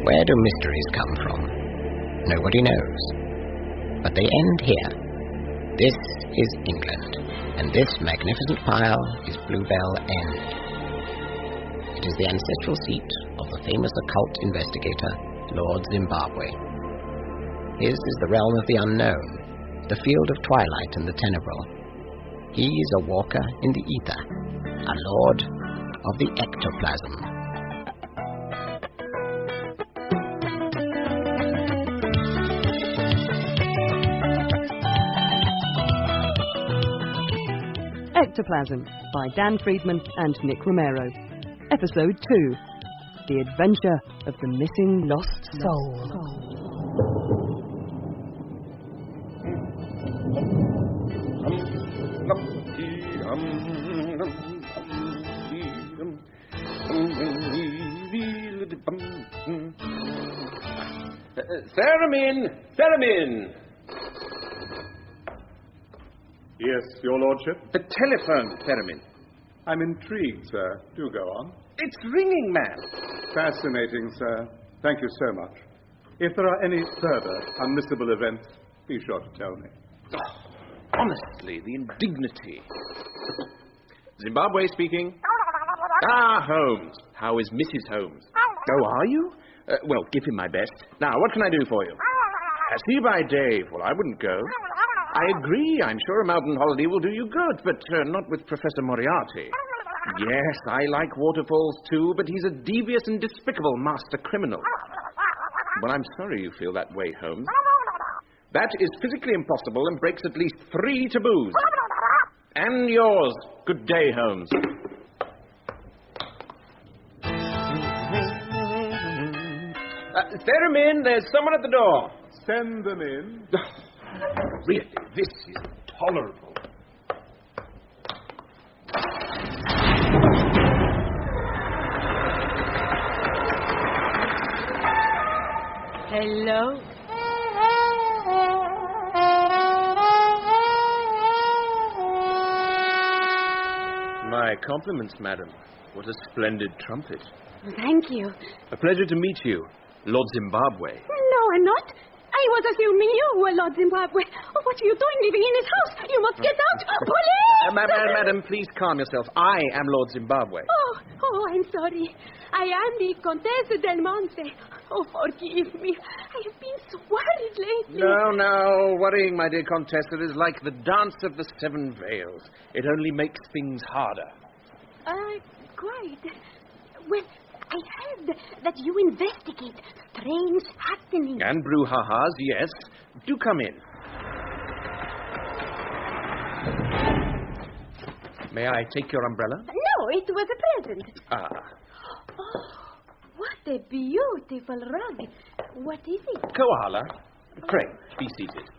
Where do mysteries come from? Nobody knows. But they end here. This is England, and this magnificent pile is Bluebell End. It is the ancestral seat of the famous occult investigator, Lord Zimbabwe. His is the realm of the unknown, the field of twilight and the tenebral. He is a walker in the ether, a lord of the ectoplasm. Ectoplasm by Dan Friedman and Nick Romero. Episode 2. The Adventure of the Missing Lost Soul. Theremin! Yes, your lordship? The telephone, Theremin. I'm intrigued, sir. Do go on. It's ringing, man. Fascinating, sir. Thank you so much. If there are any further unmissable events, be sure to tell me. Oh, honestly, the indignity. Zimbabwe speaking. Ah, Holmes. How is Mrs. Holmes? Oh, are you? Well, give him my best. Now, what can I do for you? See you by Dave. Well, I wouldn't go. I agree. I'm sure a mountain holiday will do you good, but not with Professor Moriarty. Yes, I like waterfalls too, but he's a devious and despicable master criminal. Well, I'm sorry you feel that way, Holmes. That is physically impossible and breaks at least 3 taboos. And yours. Good day, Holmes. Theremin, there's someone at the door. Send them in. Really, this is intolerable. Hello? My compliments, madam. What a splendid trumpet. Thank you. A pleasure to meet you, Lord Zimbabwe. No, I'm not. I was assuming you were Lord Zimbabwe. Oh, what are you doing living in his house? You must get out. Police! Madam, please calm yourself. I am Lord Zimbabwe. Oh, I'm sorry. I am the Comtesse del Monte. Oh, forgive me. I have been so worried lately. No. Worrying, my dear Contessa, is like the dance of the 7 veils. It only makes things harder. Quite. Well, I heard that you investigate strange happenings. And brouhahas, yes. Do come in. May I take your umbrella? No, it was a present. Ah. Oh, what a beautiful rug. What is it? Koala. Pray, be seated.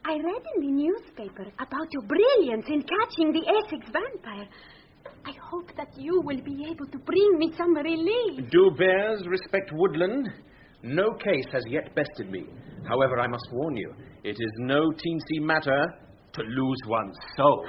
I read in the newspaper about your brilliance in catching the Essex vampire. I hope that you will be able to bring me some relief. Do bears respect woodland? No case has yet bested me. However, I must warn you, it is no teensy matter to lose one's soul.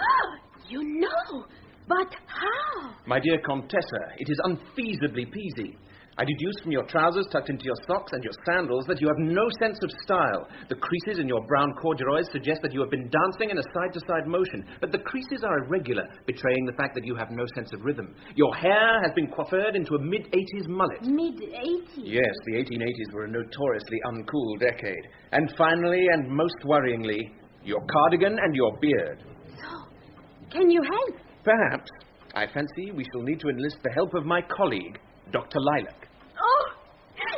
You know, but how? My dear Contessa, it is unfeasibly peasy. I deduce from your trousers tucked into your socks and your sandals that you have no sense of style. The creases in your brown corduroys suggest that you have been dancing in a side-to-side motion, but the creases are irregular, betraying the fact that you have no sense of rhythm. Your hair has been coiffured into a mid-80s mullet. Mid-80s? Yes, the 1880s were a notoriously uncool decade. And finally, and most worryingly, your cardigan and your beard. So, can you help? Perhaps. I fancy we shall need to enlist the help of my colleague, Dr. Lilac. Oh,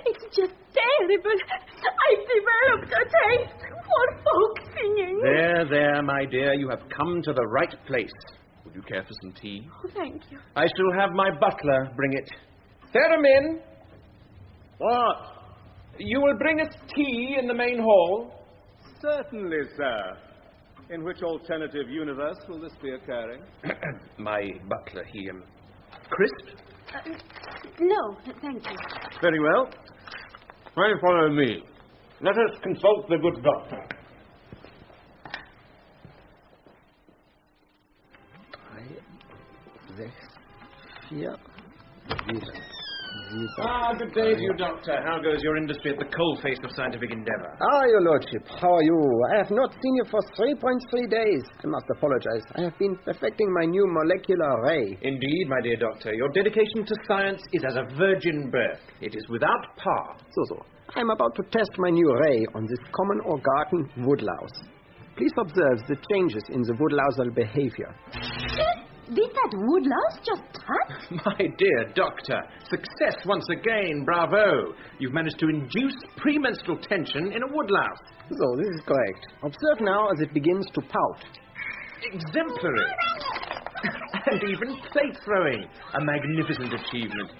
it's just terrible. I've developed a taste for folk singing. There, my dear. You have come to the right place. Would you care for some tea? Oh, thank you. I shall have my butler bring it. Theremin! What? You will bring us tea in the main hall? Certainly, sir. In which alternative universe will this be occurring? My butler, he, crisp? No, thank you. Very well. Pray follow me. Let us consult the good doctor. Drei, 6, 4, 7. Good day to you, Doctor. How goes your industry at the coalface of scientific endeavor? Your lordship, how are you? I have not seen you for 3.3 days. I must apologize. I have been perfecting my new molecular ray. Indeed, my dear Doctor. Your dedication to science is as a virgin birth. It is without par. So. I'm about to test my new ray on this common or garden woodlouse. Please observe the changes in the woodlousal behavior. Did that woodlouse just touch? My dear Doctor, success once again, bravo. You've managed to induce premenstrual tension in a woodlouse. So, this is correct. Observe now as it begins to pout. Exemplary. And even plate throwing. A magnificent achievement.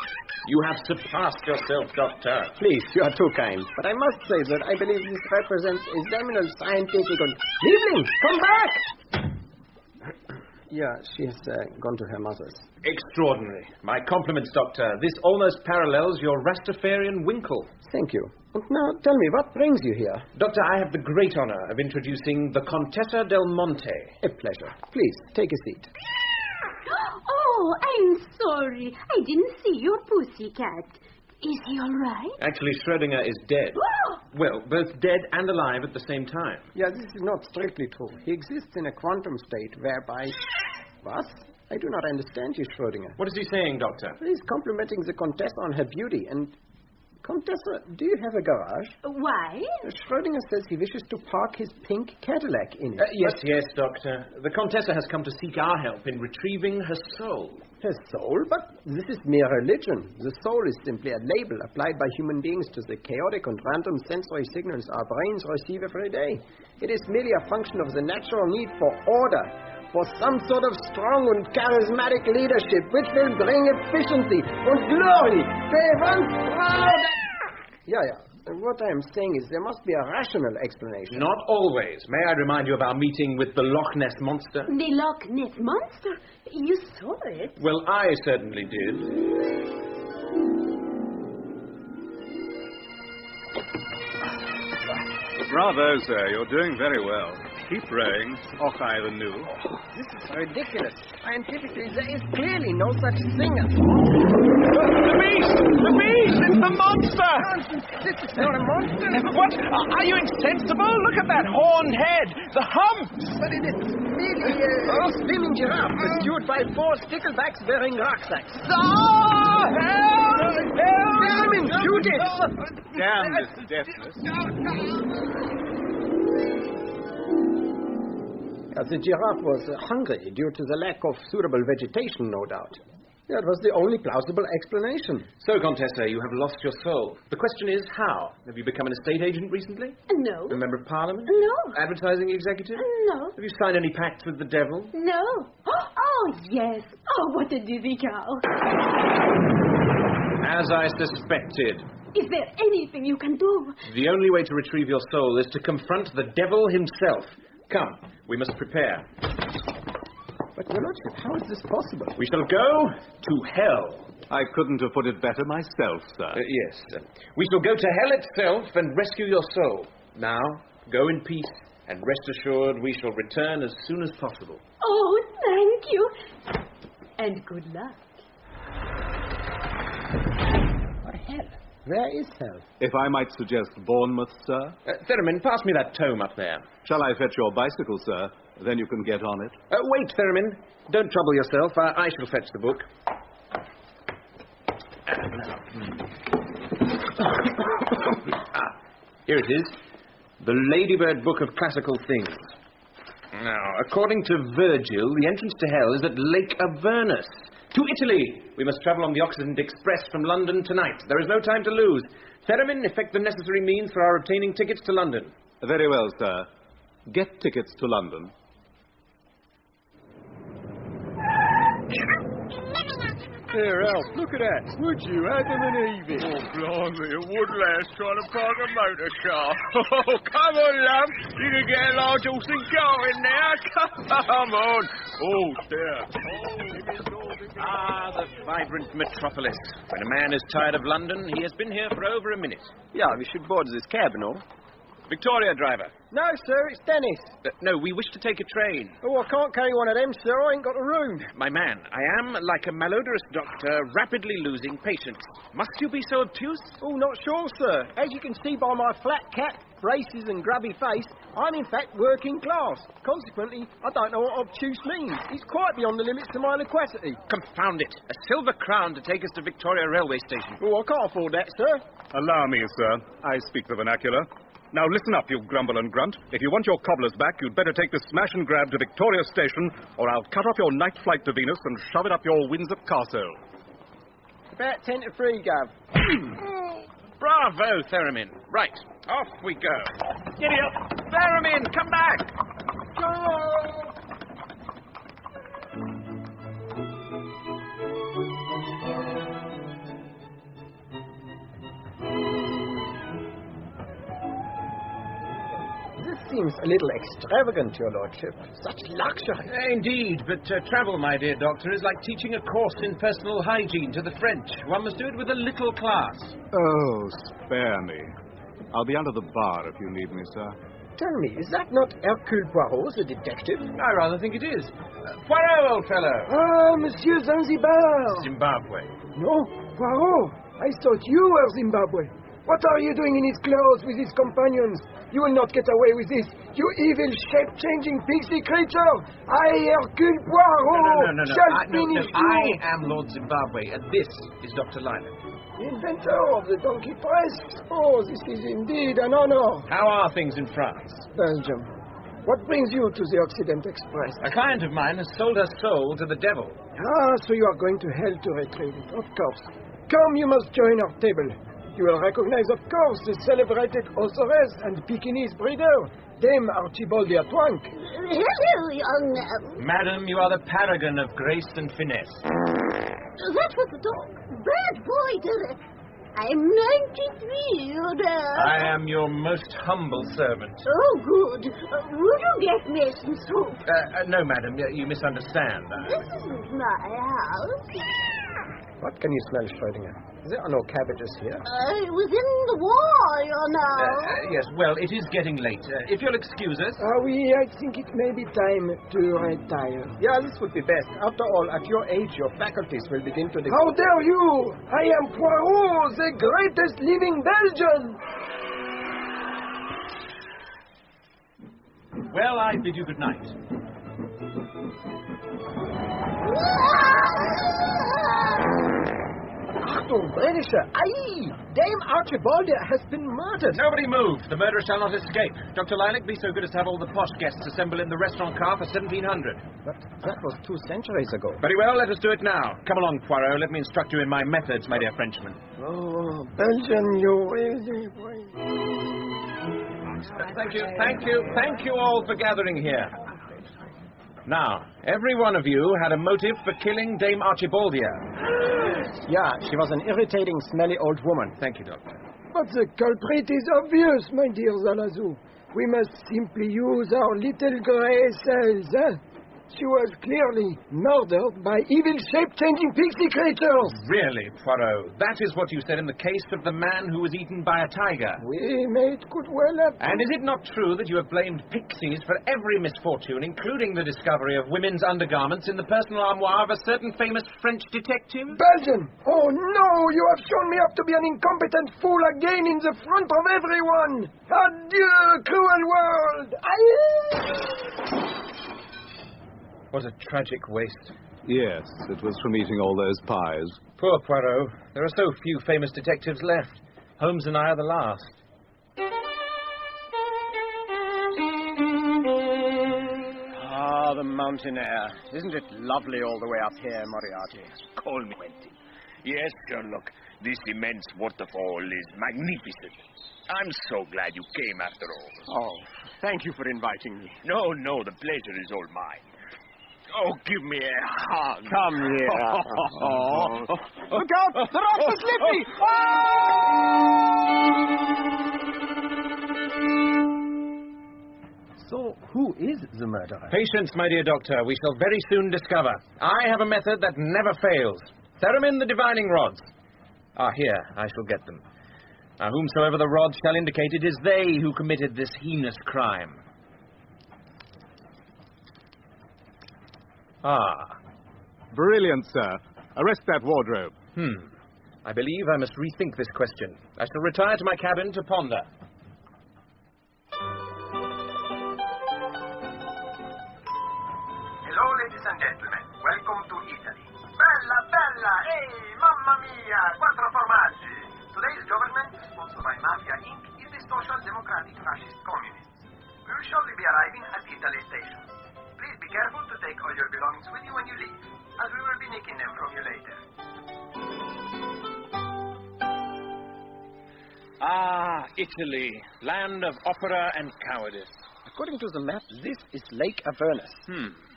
You have surpassed yourself, Doctor. Please, you are too kind. But I must say that I believe this represents a seminal scientific... Liebling, come back! Yeah, she has gone to her mother's. Extraordinary. My compliments, Doctor. This almost parallels your Rastafarian winkle. Thank you. And now, tell me, what brings you here? Doctor, I have the great honor of introducing the Contessa del Monte. A pleasure. Please, take a seat. Oh, I'm sorry. I didn't see your pussycat. Is he all right? Actually, Schrödinger is dead. Well, both dead and alive at the same time. Yeah, this is not strictly true. He exists in a quantum state whereby... What? I do not understand you, Schrödinger. What is he saying, Doctor? He's complimenting the Contessa on her beauty and... Contessa, do you have a garage? Why? Schrödinger says he wishes to park his pink Cadillac in it. Yes, Doctor. The Contessa has come to seek our help in retrieving her soul. Her soul? But this is mere religion. The soul is simply a label applied by human beings to the chaotic and random sensory signals our brains receive every day. It is merely a function of the natural need for order, for some sort of strong and charismatic leadership which will bring efficiency and glory to a once proud... Yeah. What I am saying is there must be a rational explanation. Not always. May I remind you of our meeting with the Loch Ness Monster? The Loch Ness Monster? You saw it? Well, I certainly did. Bravo, sir. You're doing very well. Keep praying. Ochai the new. This is ridiculous. Scientifically, there is clearly no such thing as... The beast! The beast! It's the monster! Nonsense! This is not a monster! What? Are you insensible? Look at that horned head! The humps! But it is merely a swimming giraffe pursued by 4 sticklebacks bearing rucksacks. Ah! Help! Gentlemen, shoot it! Damn this deafness. The giraffe was hungry due to the lack of suitable vegetation, no doubt. That was the only plausible explanation. So, Contessa, you have lost your soul. The question is, how? Have you become an estate agent recently? No. A member of Parliament? No. Advertising executive? No. Have you signed any pacts with the devil? No. Oh, yes. Oh, what a dizzy cow. As I suspected. Is there anything you can do? The only way to retrieve your soul is to confront the devil himself. Come, we must prepare. But, Your Lordship, how is this possible? We shall go to hell. I couldn't have put it better myself, sir. Yes. We shall go to hell itself and rescue your soul. Now, go in peace, and rest assured we shall return as soon as possible. Oh, thank you. And good luck. What hell? Where is hell? If I might suggest Bournemouth, sir. Theremin, pass me that tome up there. Shall I fetch your bicycle, sir? Then you can get on it. Wait, Theremin. Don't trouble yourself. I shall fetch the book. Here it is. The Ladybird Book of Classical Things. Now, according to Virgil, the entrance to hell is at Lake Avernus. To Italy! We must travel on the Occident Express from London tonight. There is no time to lose. Theremin, effect the necessary means for our obtaining tickets to London. Very well, sir. Get tickets to London. Here, Alf, look at that. Would you, Adam and Evie? Oh, blimey, a woodlass trying to park a motor car. Oh, come on, love. You can get a large horse and go in there. Come on. Oh, there. The vibrant metropolis. When a man is tired of London, he has been here for over a minute. Yeah, we should board this cab, no? Victoria, driver. No, sir, it's Dennis. No, we wish to take a train. Oh, I can't carry one of them, sir. I ain't got a room. My man, I am, like a malodorous doctor, rapidly losing patience. Must you be so obtuse? Oh, not sure, sir. As you can see by my flat cap, braces and grubby face, I'm in fact working class. Consequently, I don't know what obtuse means. It's quite beyond the limits of my loquacity. Confound it. A silver crown to take us to Victoria Railway Station. Oh, I can't afford that, sir. Allow me, sir. I speak the vernacular. Now listen up, you grumble and grunt. If you want your cobblers back, you'd better take this smash and grab to Victoria Station, or I'll cut off your night flight to Venus and shove it up your Windsor Castle. About 10 to 3, Gav. Bravo, Theremin. Right, off we go. Giddy up. Theremin, come back. Seems a little extravagant, your lordship. Such luxury. Indeed, but travel, my dear doctor, is like teaching a course in personal hygiene to the French. One must do it with a little class. Oh, spare me. I'll be under the bar if you need me, sir. Tell me, is that not Hercule Poirot, the detective? I rather think it is. Poirot, old fellow. Ah, Monsieur Zanzibar. Zimbabwe. No, Poirot. I thought you were Zimbabwe. What are you doing in his clothes with his companions? You will not get away with this, you evil shape-changing pixie creature! I, Hercule Poirot, shall finish you! I am Lord Zimbabwe, and this is Dr. Lilac. The inventor of the donkey press? Oh, this is indeed an honor. How are things in France? Belgium. What brings you to the Occident Express? A client of mine has sold her soul to the devil. Ah, so you are going to hell to retrieve it, of course. Come, you must join our table. You will recognize, of course, the celebrated authoress and Pekingese breeder, Dame Archibaldia Twank. Hello, young man. Madam, you are the paragon of grace and finesse. That was the dog. Bad boy, Derek. I'm 93, you know. I am your most humble servant. Oh, good. Would you get me some soup? No, madam, you misunderstand. This isn't my house. What can you smell, Schrödinger? There are no cabbages here. It was in the war, you know. Yes, well, it is getting late. If you'll excuse us... I think it may be time to retire. Yeah, this would be best. After all, at your age, your faculties will begin to... How dare you! I am Poirot, the greatest living Belgian! Well, I bid you good night. Achtung, Britisher! Aye! Dame Archibaldia has been murdered! Nobody move! The murderer shall not escape. Dr. Lilac, be so good as to have all the posh guests assemble in the restaurant car for 1700. But that was 2 centuries ago. Very well, let us do it now. Come along, Poirot. Let me instruct you in my methods, my dear Frenchman. Oh, Belgian, you really... Thank you all for gathering here. Now, every one of you had a motive for killing Dame Archibaldia. Yeah, she was an irritating, smelly old woman. Thank you, Doctor. But the culprit is obvious, my dear Zalazou. We must simply use our little grey cells, eh? She was clearly murdered by evil shape-changing pixie creatures. Really, Poirot? That is what you said in the case of the man who was eaten by a tiger. We may it could well have... And is it not true that you have blamed pixies for every misfortune, including the discovery of women's undergarments in the personal armoire of a certain famous French detective? Belgian! Oh, no! You have shown me up to be an incompetent fool again in the front of everyone! Adieu, cruel world! Aye! What a tragic waste. Yes, it was from eating all those pies. Poor Poirot. There are so few famous detectives left. Holmes and I are the last. Ah, the mountain air. Isn't it lovely all the way up here, Moriarty? Call me Quentin. Yes, Sherlock. This immense waterfall is magnificent. I'm so glad you came after all. Oh, thank you for inviting me. No, the pleasure is all mine. Oh, give me a hug. Come here. Look out! The rock is slippery! So, who is the murderer? Patience, my dear doctor. We shall very soon discover. I have a method that never fails. Theremin the divining rods. Ah, here. I shall get them. Now, whomsoever the rod shall indicate, it is they who committed this heinous crime. Ah. Brilliant, sir. Arrest that wardrobe. I believe I must rethink this question. I shall retire to my cabin to ponder. Hello, ladies and gentlemen. Welcome to Italy. Bella, bella! Hey, mamma mia! Quattro formaggi! Today's government, sponsored by Mafia Inc., is the Social Democratic Fascist Communists. We will shortly be arriving at Italy station. Please be careful to take all your belongings with you when you leave, as we will be nicking them from you later. Ah, Italy, land of opera and cowardice. According to the map, this is Lake Avernus.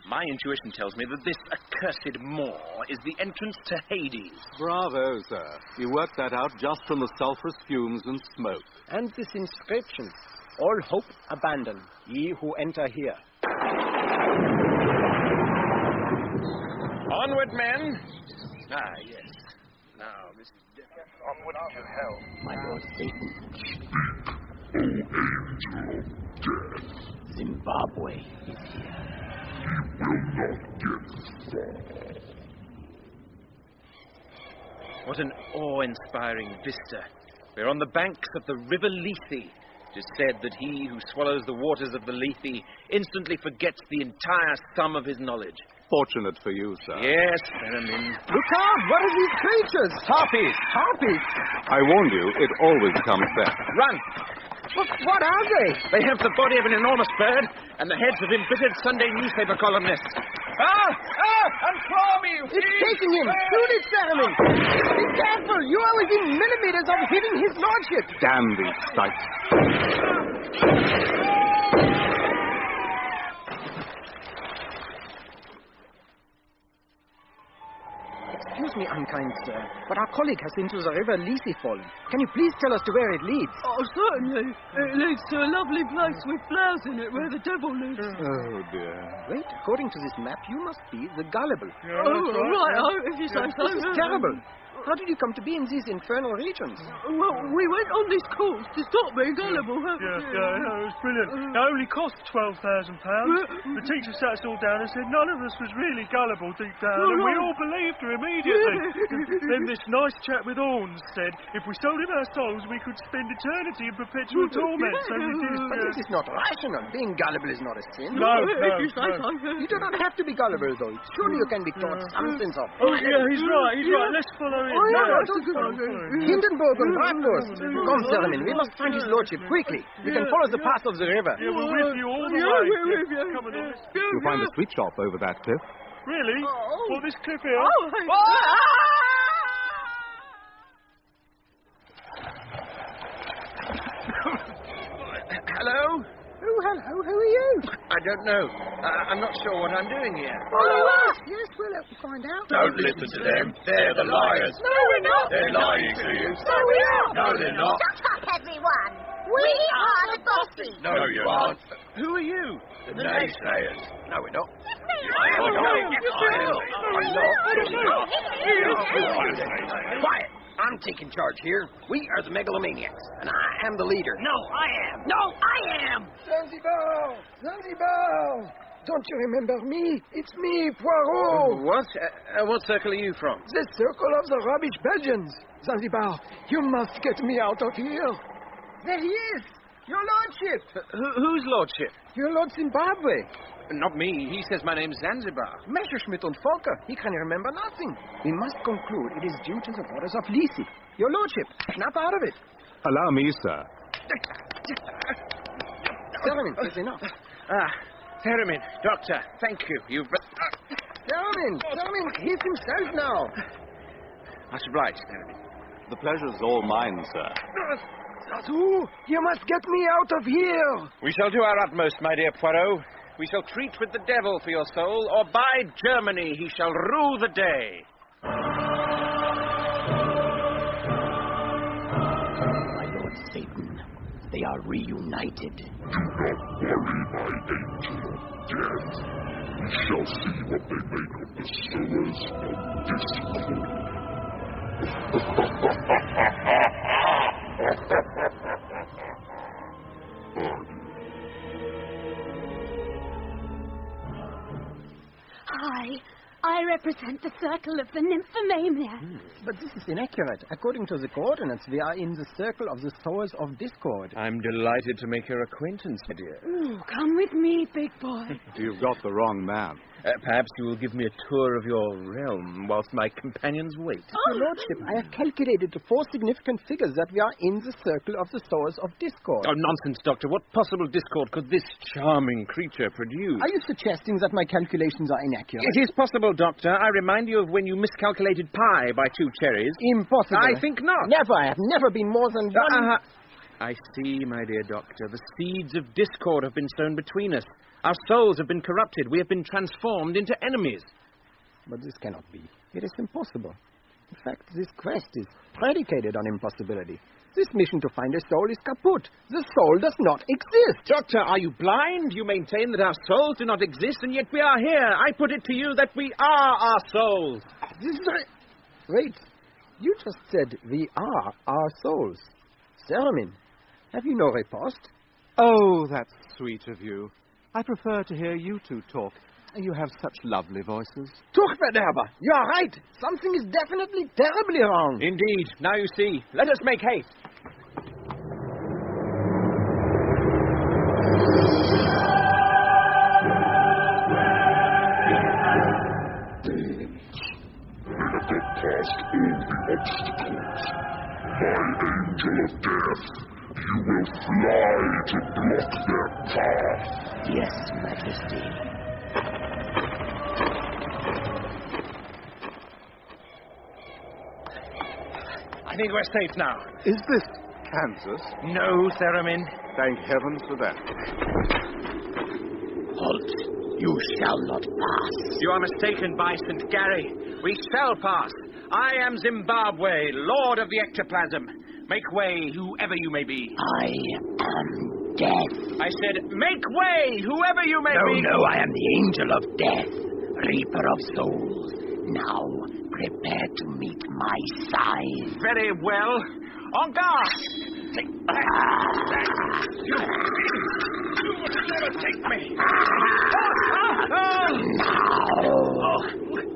My intuition tells me that this accursed moor is the entrance to Hades. Bravo, sir. You worked that out just from the sulphurous fumes and smoke. And this inscription, all hope abandon, ye who enter here. Onward, men! Ah, yes. Now, this is different. Onward to hell. My Lord Satan. Zimbabwe is here. What an awe-inspiring vista. We're on the banks of the River Lethe. It is said that he who swallows the waters of the Lethe instantly forgets the entire sum of his knowledge. Fortunate for you, sir. Yes, Theremin. Look out! What are these creatures? Harpies! Harpies! I warned you, it always comes back. Run! What are they? They have the body of an enormous bird and the heads of embittered Sunday newspaper columnists. Unclaw me! It's taking him! Shoot it, Salmon! Be careful! You are within millimeters of hitting his lordship! Damn these sights. Excuse me, unkind sir, but our colleague has been to the River Lethe fallen. Can you please tell us to where it leads? Oh, certainly. It leads to a lovely place with flowers in it where the devil lives. Oh, dear. Wait, according to this map, you must be the gullible. Right, if you say so. This is terrible. How did you come to be in these infernal regions? Well, we went on this course to stop being gullible. It was brilliant. It only cost £12,000. The teacher sat us all down and said none of us was really gullible deep down, and we all believed her immediately. Then this nice chap with horns said if we sold him our souls, we could spend eternity in perpetual torment. So we did. But this is not rational. Being gullible is not a sin. No. You do not have to be gullible, though. Surely you can be taught some sense of. Oh, yeah, he's right. Let's follow him. Hindenburg and Bratwurst. Come, Sermon, we must find his lordship quickly. We can follow the path of the river. Yeah, we're with you all the way. We're with you. Come on, You'll find a sweet shop over that cliff. Really? Well, this cliff here? Hello? Hello, who are you? I don't know. I'm not sure what I'm doing here. Follow us! Yes, we'll help you find out. Don't listen to them. They're the liars. No, we're not. They're lying to you. No, we are. No, they're not. Shut up, everyone. We are the bosses. No, you aren't. Who are you? The naysayers. No, we're not. Quiet! I'm taking charge here. We are the megalomaniacs, and I am the leader. No, I am. No, I am. Zanzibar! Zanzibar! Don't you remember me? It's me, Poirot! What circle are you from? The circle of the rubbish Belgians. Zanzibar, you must get me out of here. There he is! Your lordship! Whose lordship? Your Lord Zimbabwe. Not me. He says my name's Zanzibar. Messerschmitt and Volker. He can remember nothing. We must conclude it is due to the waters of Lethe. Your lordship, snap out of it. Allow me, sir. Theremin, it's enough. Theremin, doctor, thank you. You've... Theremin, he's himself now. Much obliged, Themin. The pleasure's all mine, sir. Zazu, you must get me out of here. We shall do our utmost, my dear Poirot. We shall treat with the devil for your soul, or by Germany he shall rue the day. My Lord Satan, they are reunited. Do not worry, my angel of death. We shall see what they make of the sowers of discord. and the circle of the nymphomania. But this is inaccurate. According to the coordinates, we are in the circle of the souls of discord. I'm delighted to make your acquaintance, my dear. Ooh, come with me, big boy. You've got the wrong man. Perhaps you will give me a tour of your realm whilst my companions wait. Your Lordship, I have calculated the 4 significant figures that we are in the circle of the souls of discord. Oh, nonsense, Doctor. What possible discord could this charming creature produce? Are you suggesting that my calculations are inaccurate? It is possible, Doctor. I remind you of when you miscalculated pi by 2 cherries. Impossible. I think not. Never. I have never been more than one... I see, my dear Doctor. The seeds of discord have been sown between us. Our souls have been corrupted. We have been transformed into enemies. But this cannot be. It is impossible. In fact, this quest is predicated on impossibility. This mission to find a soul is kaput. The soul does not exist. Doctor, are you blind? You maintain that our souls do not exist, and yet we are here. I put it to you that we are our souls. This is Wait. You just said we are our souls. Seramin, have you no riposte? Oh, that's sweet of you. I prefer to hear you two talk. You have such lovely voices. Tuchverderber, you are right. Something is definitely terribly wrong. Indeed. Now you see. Let us make haste. Past all the obstacles. My angel of death, you will fly to block their path. Yes, Majesty. I think we're safe now. Is this Kansas? No, Theramin. Thank heavens for that. Halt. You shall not pass. You are mistaken, by St. Gary. We shall pass. I am Zimbabwe, Lord of the Ectoplasm. Make way, whoever you may be. I am death. I said, make way, whoever you may be. No, I am the angel of death, reaper of souls. Now, prepare to meet my side. Very well. En garde! You must never take me. Now,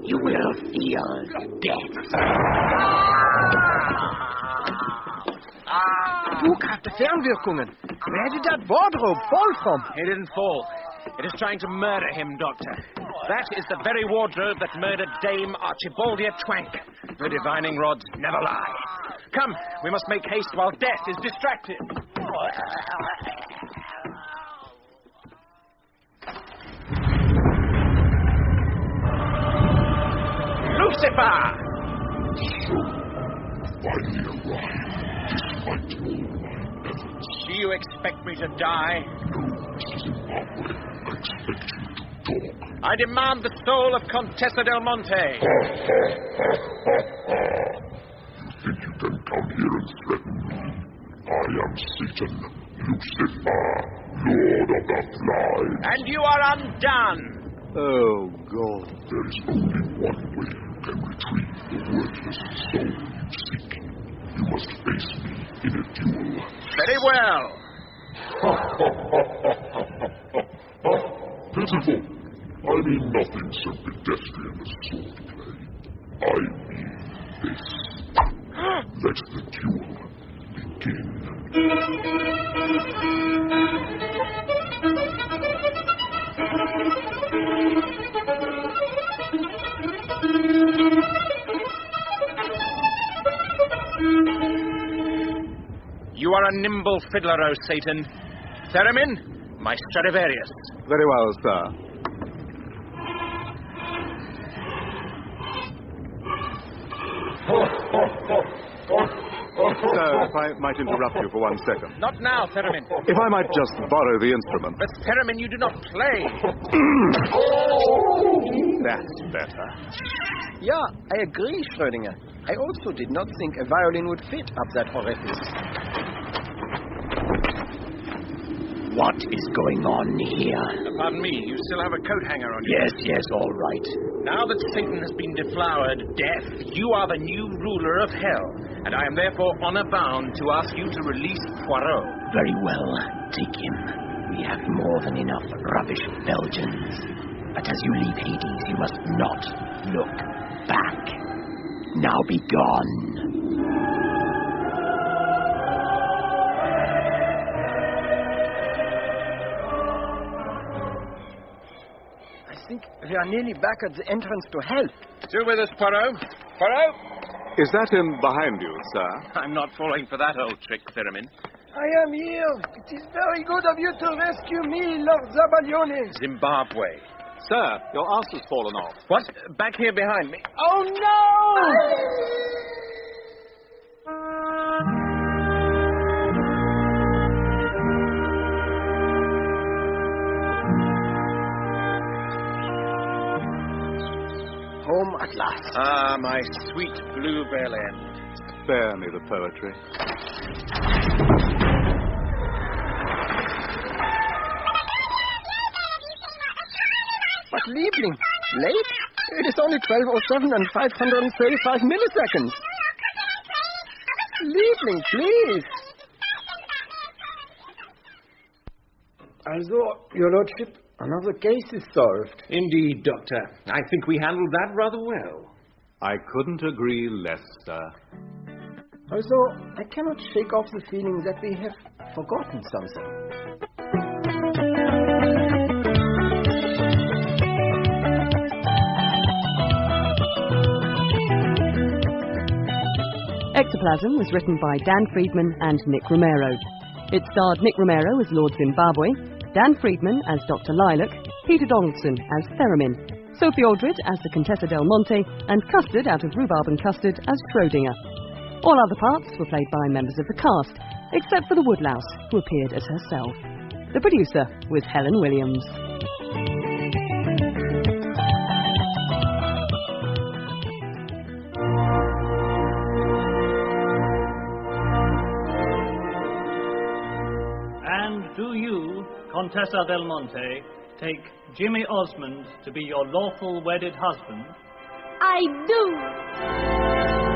you will feel death. Look at the Fernwirkungen. Where did that wardrobe fall from? It didn't fall. It is trying to murder him, Doctor. That is the very wardrobe that murdered Dame Archibaldia Twank. The divining rods never lie. Come, we must make haste while death is distracted. Lucifer! Finally arrived, despite all my efforts. Do you expect me to die? No, Mr. Zimbabwe. I expect you to talk. I demand the soul of Contessa del Monte. You think you can come here and threaten me? I am Satan, Lucifer, Lord of the Flies. And you are undone. Oh, God. There is only one way you can retrieve the worthless soul you seek. You must face me in a duel. Very well. Pitiful. I mean nothing so pedestrian as swordplay. I mean this. Let the duel begin. You are a nimble fiddler, O Satan. Theremin, my Stradivarius. Very well, sir. Sir, if I might interrupt you for 1 second. Not now, Theremin. If I might just borrow the instrument. But, Theremin, you do not play. That's better. Yeah, I agree, Schrödinger. I also did not think a violin would fit up that orifice. What is going on here? Pardon me, you still have a coat hanger on you? Yes, all right. Now that Satan has been deflowered, Death, you are the new ruler of hell, and I am therefore honor bound to ask you to release Poirot. Very well, take him. We have more than enough rubbish Belgians. But as you leave Hades, you must not look back. Now be gone. I think we are nearly back at the entrance to hell. Still with us, Poirot? Poirot? Is that him behind you, sir? I'm not falling for that old trick, Theremin. I am here. It is very good of you to rescue me, Lord Zabalione. Zimbabwe. Sir, your arse has fallen off. What? Back here behind me. Oh, no! Home at last. Ah, my sweet bluebell end. Spare me the poetry. But Liebling, late? It is only 12:07 and 535 milliseconds. Liebling, please. Also, Your Lordship, another case is solved. Indeed, Doctor. I think we handled that rather well. I couldn't agree less, sir. Also, I cannot shake off the feeling that we have forgotten something. Ectoplasm was written by Dan Friedman and Nick Romero. It starred Nick Romero as Lord Zimbabwe, Dan Friedman as Dr. Lilac, Peter Donaldson as Theremin, Sophie Aldred as the Contessa Del Monte, and Custard out of Rhubarb and Custard as Schrodinger. All other parts were played by members of the cast, except for the Woodlouse, who appeared as herself. The producer was Helen Williams. And do you, Contessa Del Monte, take Jimmy Osmond to be your lawful wedded husband? I do.